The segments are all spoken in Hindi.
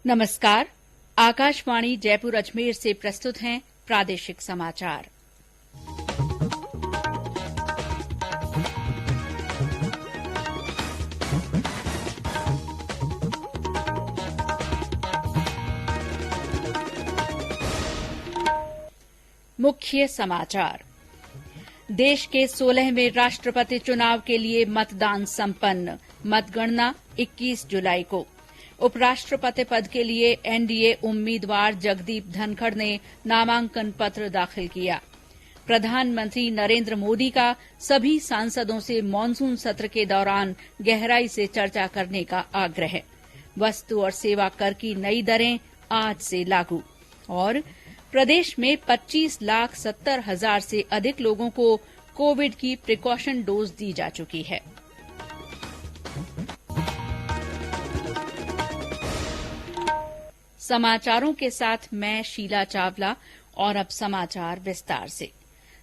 नमस्कार। आकाशवाणी जयपुर अजमेर से प्रस्तुत हैं प्रादेशिक समाचार। मुख्य समाचार। देश के 16वें राष्ट्रपति चुनाव के लिए मतदान संपन्न। मतगणना 21 जुलाई को। उपराष्ट्रपति पद के लिए एनडीए उम्मीदवार जगदीप धनखड़ ने नामांकन पत्र दाखिल किया। प्रधानमंत्री नरेंद्र मोदी का सभी सांसदों से मानसून सत्र के दौरान गहराई से चर्चा करने का आग्रह। वस्तु और सेवा कर की नई दरें आज से लागू। और प्रदेश में 25,70,000 से अधिक लोगों को कोविड की प्रिकॉशन डोज दी जा चुकी है। समाचारों के साथ मैं शीला चावला। और अब समाचार विस्तार से।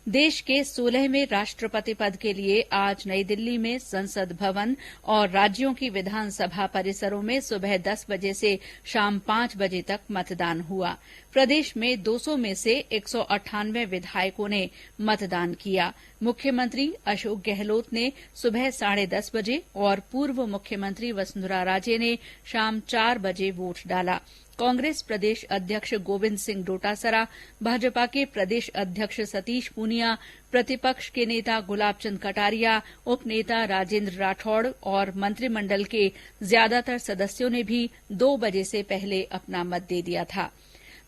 देश के 16वें राष्ट्रपति पद के लिए आज नई दिल्ली में संसद भवन और राज्यों की विधानसभा परिसरों में सुबह 10 बजे से शाम 5 बजे तक मतदान हुआ। प्रदेश में 200 में से 198 विधायकों ने मतदान किया। मुख्यमंत्री अशोक गहलोत ने सुबह 10:30 बजे और पूर्व मुख्यमंत्री वसुंधरा राजे ने शाम 4 बजे वोट डाला। कांग्रेस प्रदेश अध्यक्ष गोविंद सिंह डोटासरा, भाजपा के प्रदेश अध्यक्ष सतीश पूनिया, प्रतिपक्ष के नेता गुलाब चंद कटारिया, उप नेता राजेंद्र राठौड़ और मंत्रिमंडल के ज्यादातर सदस्यों ने भी 2 बजे से पहले अपना मत दे दिया था।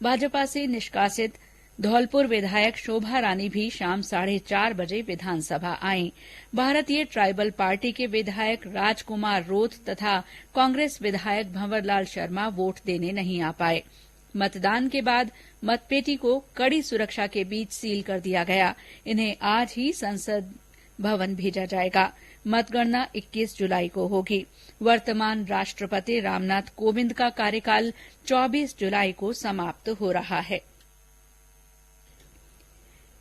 भाजपा से निष्कासित धौलपुर विधायक शोभा रानी भी शाम 4:30 बजे विधानसभा आईं। भारतीय ट्राइबल पार्टी के विधायक राजकुमार रोध तथा कांग्रेस विधायक भंवरलाल शर्मा वोट देने नहीं आ पाए। मतदान के बाद मतपेटी को कड़ी सुरक्षा के बीच सील कर दिया गया। इन्हें आज ही संसद भवन भेजा जाएगा। मतगणना 21 जुलाई को होगी। वर्तमान राष्ट्रपति रामनाथ कोविंद का कार्यकाल 24 जुलाई को समाप्त हो रहा है।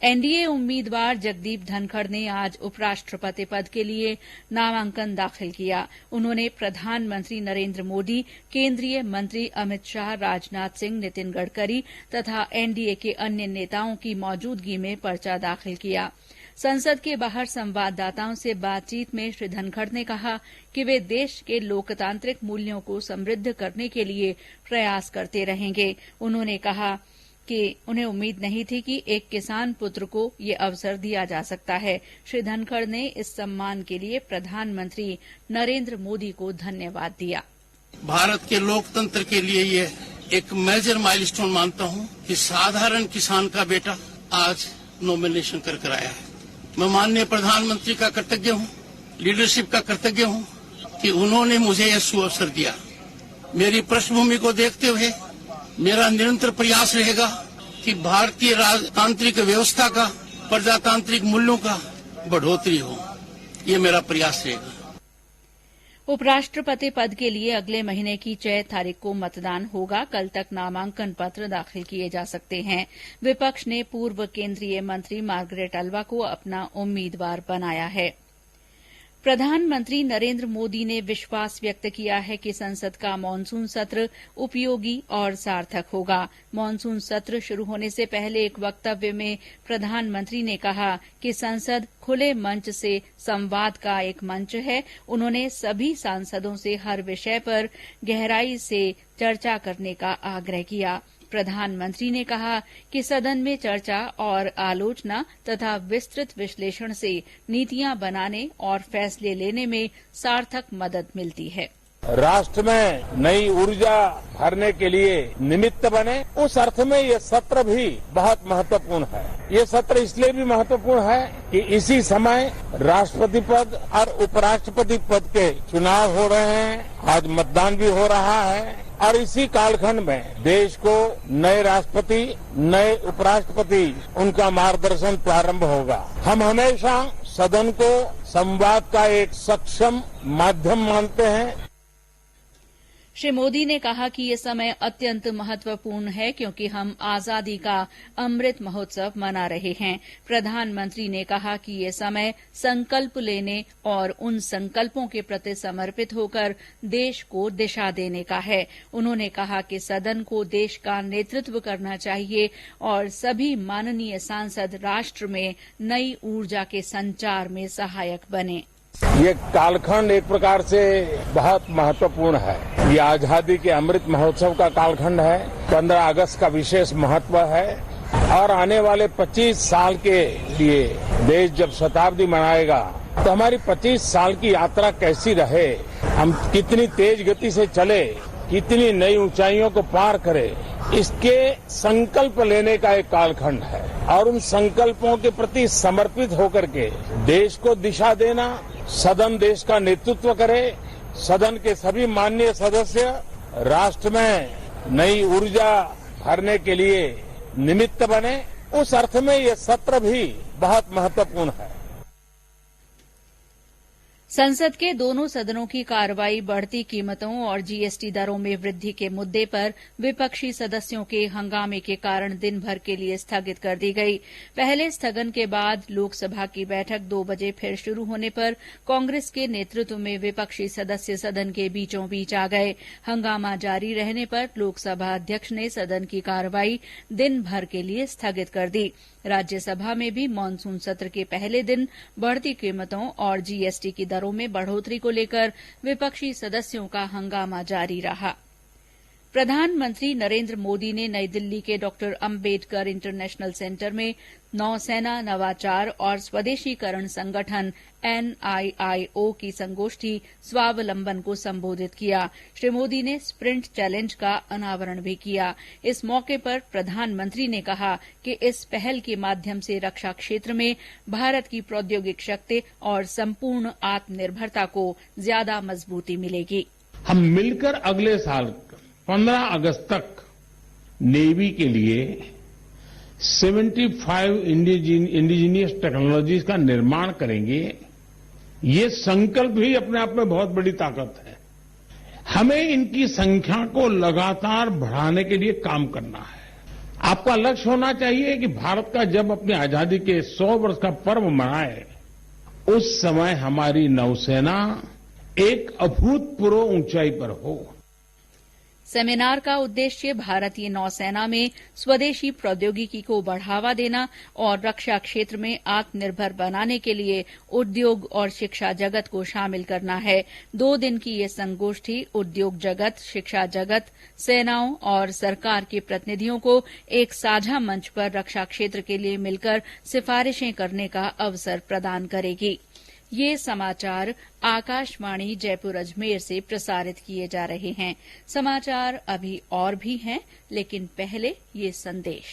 एनडीए उम्मीदवार जगदीप धनखड़ ने आज उपराष्ट्रपति पद के लिए नामांकन दाखिल किया। उन्होंने प्रधानमंत्री नरेंद्र मोदी, केंद्रीय मंत्री अमित शाह, राजनाथ सिंह, नितिन गडकरी तथा एनडीए के अन्य नेताओं की मौजूदगी में पर्चा दाखिल किया। संसद के बाहर संवाददाताओं से बातचीत में श्री धनखड़ ने कहा कि वे देश के लोकतांत्रिक मूल्यों को समृद्ध करने के लिए प्रयास करते रहेंगे। उन्होंने कहा कि उन्हें उम्मीद नहीं थी कि एक किसान पुत्र को ये अवसर दिया जा सकता है। श्री धनखड़ ने इस सम्मान के लिए प्रधानमंत्री नरेंद्र मोदी को धन्यवाद दिया। भारत के लोकतंत्र के लिए ये एक मेजर माइलस्टोन मानता हूँ कि साधारण किसान का बेटा आज नॉमिनेशन कर आया है। मैं माननीय प्रधानमंत्री का कृतज्ञ हूँ, लीडरशिप का कृतज्ञ हूँ कि उन्होंने मुझे यह सुअवसर दिया। मेरी पृष्ठभूमि को देखते हुए मेरा निरंतर प्रयास रहेगा कि भारतीय राजतांत्रिक व्यवस्था का, प्रजातांत्रिक मूल्यों का बढ़ोतरी हो। ये मेरा प्रयास रहेगा। उपराष्ट्रपति पद के लिए अगले महीने की 6 तारीख को मतदान होगा। कल तक नामांकन पत्र दाखिल किए जा सकते हैं। विपक्ष ने पूर्व केंद्रीय मंत्री मार्गरेट अल्वा को अपना उम्मीदवार बनाया है। प्रधानमंत्री नरेंद्र मोदी ने विश्वास व्यक्त किया है कि संसद का मानसून सत्र उपयोगी और सार्थक होगा। मानसून सत्र शुरू होने से पहले एक वक्तव्य में प्रधानमंत्री ने कहा कि संसद खुले मंच से संवाद का एक मंच है। उन्होंने सभी सांसदों से हर विषय पर गहराई से चर्चा करने का आग्रह किया। प्रधानमंत्री ने कहा कि सदन में चर्चा और आलोचना तथा विस्तृत विश्लेषण से नीतियां बनाने और फैसले लेने में सार्थक मदद मिलती है। राष्ट्र में नई ऊर्जा भरने के लिए निमित्त बने, उस अर्थ में ये सत्र भी बहुत महत्वपूर्ण है। ये सत्र इसलिए भी महत्वपूर्ण है कि इसी समय राष्ट्रपति पद और उपराष्ट्रपति पद के चुनाव हो रहे हैं। आज मतदान भी हो रहा है और इसी कालखंड में देश को नए राष्ट्रपति, नए उपराष्ट्रपति, उनका मार्गदर्शन प्रारंभ होगा। हम हमेशा सदन को संवाद का एक सक्षम माध्यम मानते हैं। श्री मोदी ने कहा कि ये समय अत्यंत महत्वपूर्ण है क्योंकि हम आजादी का अमृत महोत्सव मना रहे हैं। प्रधानमंत्री ने कहा कि ये समय संकल्प लेने और उन संकल्पों के प्रति समर्पित होकर देश को दिशा देने का है। उन्होंने कहा कि सदन को देश का नेतृत्व करना चाहिए और सभी माननीय सांसद राष्ट्र में नई ऊर्जा के संचार में सहायक बने। ये कालखंड एक प्रकार से बहुत महत्वपूर्ण है। ये आजादी के अमृत महोत्सव का कालखंड है। 15 अगस्त का विशेष महत्व है और आने वाले 25 साल के लिए देश जब शताब्दी मनाएगा तो हमारी 25 साल की यात्रा कैसी रहे, हम कितनी तेज गति से चले, कितनी नई ऊंचाइयों को पार करें, इसके संकल्प लेने का एक कालखंड है और उन संकल्पों के प्रति समर्पित होकर के देश को दिशा देना। सदन देश का नेतृत्व करे, सदन के सभी माननीय सदस्य राष्ट्र में नई ऊर्जा भरने के लिए निमित्त बने, उस अर्थ में ये सत्र भी बहुत महत्वपूर्ण है। संसद के दोनों सदनों की कार्रवाई बढ़ती कीमतों और जीएसटी दरों में वृद्धि के मुद्दे पर विपक्षी सदस्यों के हंगामे के कारण दिन भर के लिए स्थगित कर दी गई। पहले स्थगन के बाद लोकसभा की बैठक 2 बजे फिर शुरू होने पर कांग्रेस के नेतृत्व में विपक्षी सदस्य सदन के बीचों बीच आ गए। हंगामा जारी रहने पर लोकसभा अध्यक्ष ने सदन की कार्रवाई दिन भर के लिए स्थगित कर दी। राज्यसभा में भी मानसून सत्र के पहले दिन बढ़ती कीमतों और जीएसटी की दरों में बढ़ोतरी को लेकर विपक्षी सदस्यों का हंगामा जारी रहा। प्रधानमंत्री नरेंद्र मोदी ने नई दिल्ली के डॉक्टर अम्बेडकर इंटरनेशनल सेंटर में नौसेना नवाचार और स्वदेशीकरण संगठन NIIO की संगोष्ठी स्वावलंबन को संबोधित किया। श्री मोदी ने स्प्रिंट चैलेंज का अनावरण भी किया। इस मौके पर प्रधानमंत्री ने कहा कि इस पहल के माध्यम से रक्षा क्षेत्र में भारत की प्रौद्योगिक शक्ति और संपूर्ण आत्मनिर्भरता को ज्यादा मजबूती मिलेगी। हम मिलकर अगले साल 15 अगस्त तक नेवी के लिए 75 इंडिजीनियस टेक्नोलॉजीज का निर्माण करेंगे। ये संकल्प ही अपने आप में बहुत बड़ी ताकत है। हमें इनकी संख्या को लगातार बढ़ाने के लिए काम करना है। आपका लक्ष्य होना चाहिए कि भारत का जब अपनी आजादी के 100 वर्ष का पर्व मनाए, उस समय हमारी नौसेना एक अभूतपूर्व ऊंचाई पर हो। सेमिनार का उद्देश्य भारतीय नौसेना में स्वदेशी प्रौद्योगिकी को बढ़ावा देना और रक्षा क्षेत्र में आत्मनिर्भर बनाने के लिए उद्योग और शिक्षा जगत को शामिल करना है। 2 दिन की ये संगोष्ठी उद्योग जगत, शिक्षा जगत, सेनाओं और सरकार के प्रतिनिधियों को एक साझा मंच पर रक्षा क्षेत्र के लिए मिलकर सिफारिशें करने का अवसर प्रदान करेगी। ये समाचार आकाशवाणी जयपुर अजमेर से प्रसारित किए जा रहे हैं। समाचार अभी और भी हैं, लेकिन पहले ये संदेश।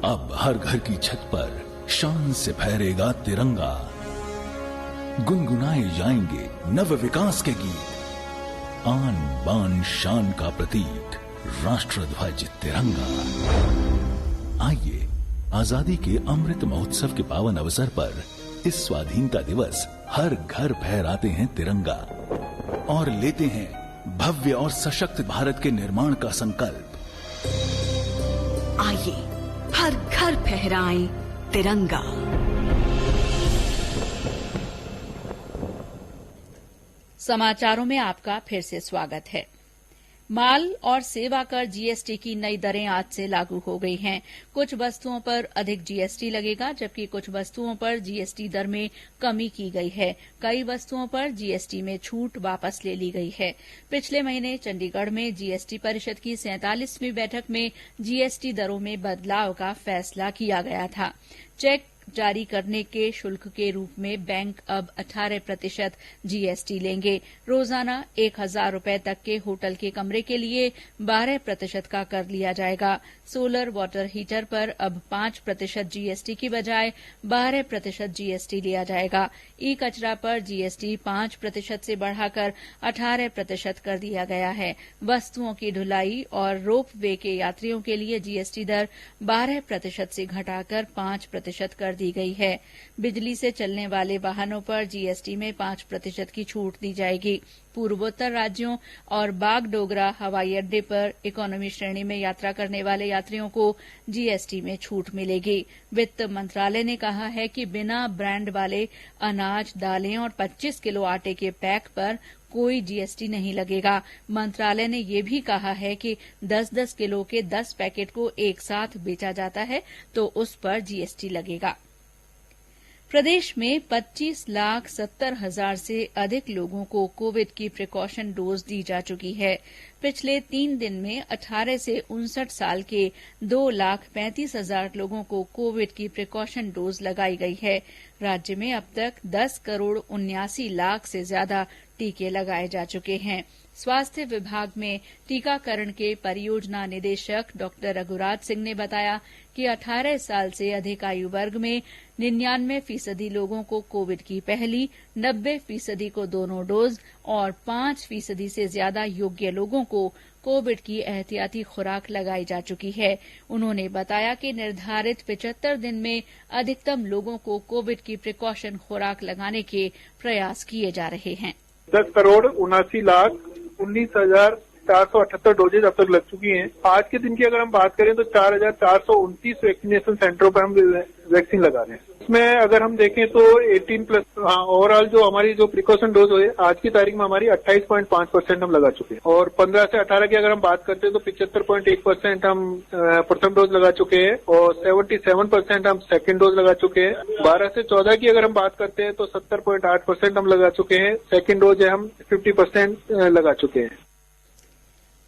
अब हर घर की छत पर शान से फहरेगा तिरंगा, गुनगुनाए जाएंगे नव विकास के गीत, आन बान शान का प्रतीक राष्ट्रध्वज तिरंगा। आइए आजादी के अमृत महोत्सव के पावन अवसर पर इस स्वाधीनता दिवस हर घर फहराते हैं तिरंगा और लेते हैं भव्य और सशक्त भारत के निर्माण का संकल्प। आइए हर घर फहराएं तिरंगा। समाचारों में आपका फिर से स्वागत है। माल और सेवा कर जीएसटी की नई दरें आज से लागू हो गई हैं। कुछ वस्तुओं पर अधिक जीएसटी लगेगा, जबकि कुछ वस्तुओं पर जीएसटी दर में कमी की गई है। कई वस्तुओं पर जीएसटी में छूट वापस ले ली गई है। पिछले महीने चंडीगढ़ में जीएसटी परिषद की 47वीं बैठक में जीएसटी दरों में बदलाव का फैसला किया गया था। चेक जारी करने के शुल्क के रूप में बैंक अब 18% जीएसटी लेंगे। रोजाना 1000 रुपए तक के होटल के कमरे के लिए 12% का कर लिया जाएगा। सोलर वाटर हीटर पर अब 5% जीएसटी की बजाय 12% जीएसटी लिया जाएगा। ई कचरा पर जीएसटी 5% से बढ़ाकर 18% कर दिया गया है। वस्तुओं की ढुलाई और रोप वे के यात्रियों के लिए जीएसटी दर 12% से घटाकर 5% कर दी गई है। बिजली से चलने वाले वाहनों पर जीएसटी में 5% की छूट दी जाएगी। पूर्वोत्तर राज्यों और बागडोगरा हवाई अड्डे पर इकोनॉमी श्रेणी में यात्रा करने वाले यात्रियों को जीएसटी में छूट मिलेगी। वित्त मंत्रालय ने कहा है कि बिना ब्रांड वाले अनाज, दालें और 25 किलो आटे के पैक पर कोई जीएसटी नहीं लगेगा। मंत्रालय ने यह भी कहा है कि 10-10 किलो के 10 पैकेट को एक साथ बेचा जाता है तो उस पर जीएसटी लगेगा। प्रदेश में 25,70,000 से अधिक लोगों को कोविड की प्रिकॉशन डोज दी जा चुकी है। पिछले 3 दिन में 18 से 59 साल के 2,35,000 लोगों को कोविड की प्रिकॉशन डोज लगाई गई है। राज्य में अब तक 10,79,00,000 से ज्यादा टीके लगाए जा चुके हैं। स्वास्थ्य विभाग में टीकाकरण के परियोजना निदेशक डॉ रघुराज सिंह ने बताया कि 18 साल से अधिक आयु वर्ग में 99% लोगों को कोविड की पहली, 90% को दोनों डोज और 5% से ज्यादा योग्य लोगों को कोविड की एहतियाती खुराक लगाई जा चुकी है। उन्होंने बताया कि निर्धारित 75 दिन में अधिकतम लोगों को कोविड की प्रिकॉशन खुराक लगाने के प्रयास किए जा रहे हैं। 10,79,19,478 डोजेज अब तक लग चुकी हैं। आज के दिन की अगर हम बात करें तो 4,429 वैक्सीनेशन सेंटरों पर हम वैक्सीन लगा रहे हैं। इसमें अगर हम देखें तो 18+ ओवरऑल जो हमारी जो प्रिकॉशन डोज है आज की तारीख में हमारी 28.5% हम लगा चुके हैं और 15 से 18 की अगर हम बात करते हैं तो 75.1% हम प्रथम डोज लगा चुके हैं और 77% हम सेकेंड डोज लगा चुके हैं। 12 से 14 की अगर हम बात करते हैं तो 70.8% हम लगा चुके हैं। सेकेंड डोज है हम 50% लगा चुके हैं।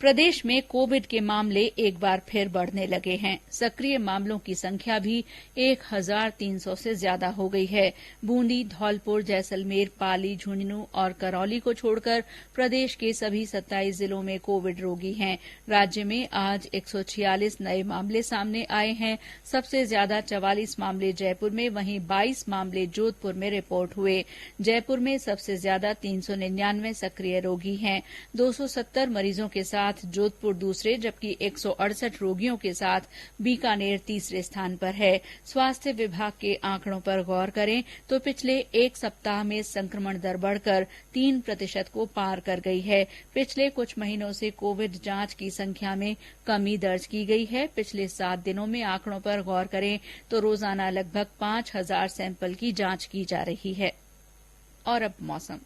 प्रदेश में कोविड के मामले एक बार फिर बढ़ने लगे हैं। सक्रिय मामलों की संख्या भी 1,300 से ज्यादा हो गई है। बूंदी, धौलपुर, जैसलमेर, पाली, झुंझुनू और करौली को छोड़कर प्रदेश के सभी 27 जिलों में कोविड रोगी हैं। राज्य में आज 146 नए मामले सामने आए हैं। सबसे ज्यादा 44 मामले जयपुर में, वहीं 22 मामले जोधपुर में रिपोर्ट हुए। जयपुर में सबसे ज्यादा 399 सक्रिय रोगी हैं। 270 मरीजों के साथ जोधपुर दूसरे, जबकि 168 रोगियों के साथ बीकानेर तीसरे स्थान पर है। स्वास्थ्य विभाग के आंकड़ों पर गौर करें तो पिछले एक सप्ताह में संक्रमण दर बढ़कर 3% को पार कर गई है। पिछले कुछ महीनों से कोविड जांच की संख्या में कमी दर्ज की गई है। पिछले 7 दिनों में आंकड़ों पर गौर करें तो रोजाना लगभग 5,000 सैंपल की जांच की जा रही है। और अब मौसम।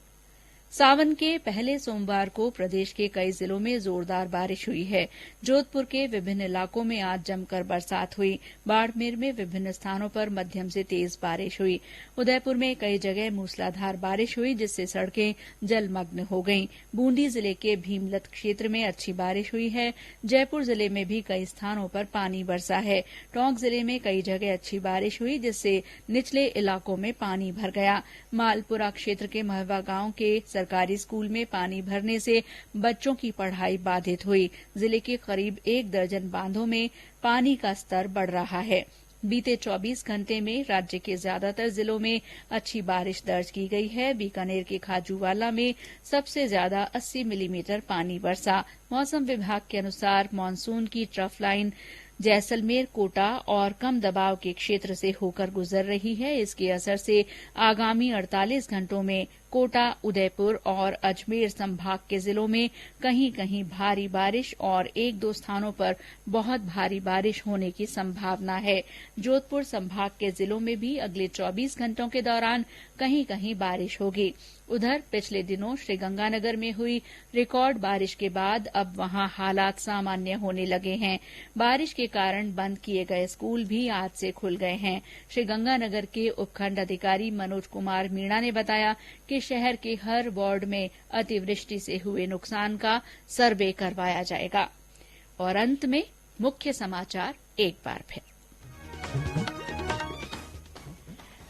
सावन के पहले सोमवार को प्रदेश के कई जिलों में जोरदार बारिश हुई है। जोधपुर के विभिन्न इलाकों में आज जमकर बरसात हुई। बाड़मेर में विभिन्न स्थानों पर मध्यम से तेज बारिश हुई। उदयपुर में कई जगह मूसलाधार बारिश हुई जिससे सड़कें जलमग्न हो गईं। बूंदी जिले के भीमलत क्षेत्र में अच्छी बारिश हुई है। जयपुर जिले में भी कई स्थानों पर पानी बरसा है। टोंक जिले में कई जगह अच्छी बारिश हुई जिससे निचले इलाकों में पानी भर गया। मालपुरा क्षेत्र के महवा गांव के सरकारी स्कूल में पानी भरने से बच्चों की पढ़ाई बाधित हुई। जिले के करीब 1 दर्जन बांधों में पानी का स्तर बढ़ रहा है। बीते 24 घंटे में राज्य के ज्यादातर जिलों में अच्छी बारिश दर्ज की गई है। बीकानेर के खाजूवाला में सबसे ज्यादा 80 मिलीमीटर पानी बरसा। मौसम विभाग के अनुसार मानसून की ट्रफ लाइन जैसलमेर, कोटा और कम दबाव के क्षेत्र से होकर गुजर रही है। इसके असर से आगामी 48 घंटों में कोटा, उदयपुर और अजमेर संभाग के जिलों में कहीं कहीं भारी बारिश और 1-2 स्थानों पर बहुत भारी बारिश होने की संभावना है। जोधपुर संभाग के जिलों में भी अगले 24 घंटों के दौरान कहीं कहीं बारिश होगी। उधर पिछले दिनों श्रीगंगानगर में हुई रिकॉर्ड बारिश के बाद अब वहां हालात सामान्य होने लगे हैं। बारिश के कारण बंद किए गए स्कूल भी आज से खुल गए हैं। श्रीगंगानगर के उपखंड अधिकारी मनोज कुमार मीणा ने बताया कि शहर के हर वार्ड में अतिवृष्टि से हुए नुकसान का सर्वे करवाया जाएगा। और अंत में मुख्य समाचार एक बार फिर।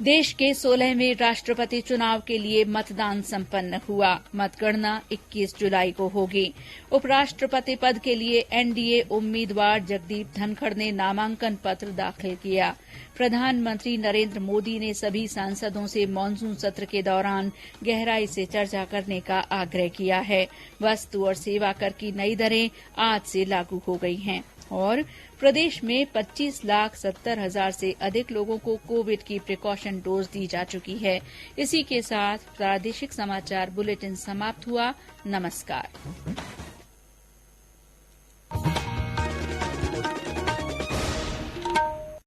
देश के 16वें राष्ट्रपति चुनाव के लिए मतदान संपन्न हुआ। मतगणना 21 जुलाई को होगी। उपराष्ट्रपति पद के लिए एनडीए उम्मीदवार जगदीप धनखड़ ने नामांकन पत्र दाखिल किया। प्रधानमंत्री नरेंद्र मोदी ने सभी सांसदों से मानसून सत्र के दौरान गहराई से चर्चा करने का आग्रह किया है। वस्तु और सेवा कर की नई दरें आज से लागू हो गई हैं। और प्रदेश में 25,70,000 से अधिक लोगों को कोविड की प्रिकॉशन डोज दी जा चुकी है। इसी के साथ प्रादेशिक समाचार बुलेटिन समाप्त हुआ। नमस्कार।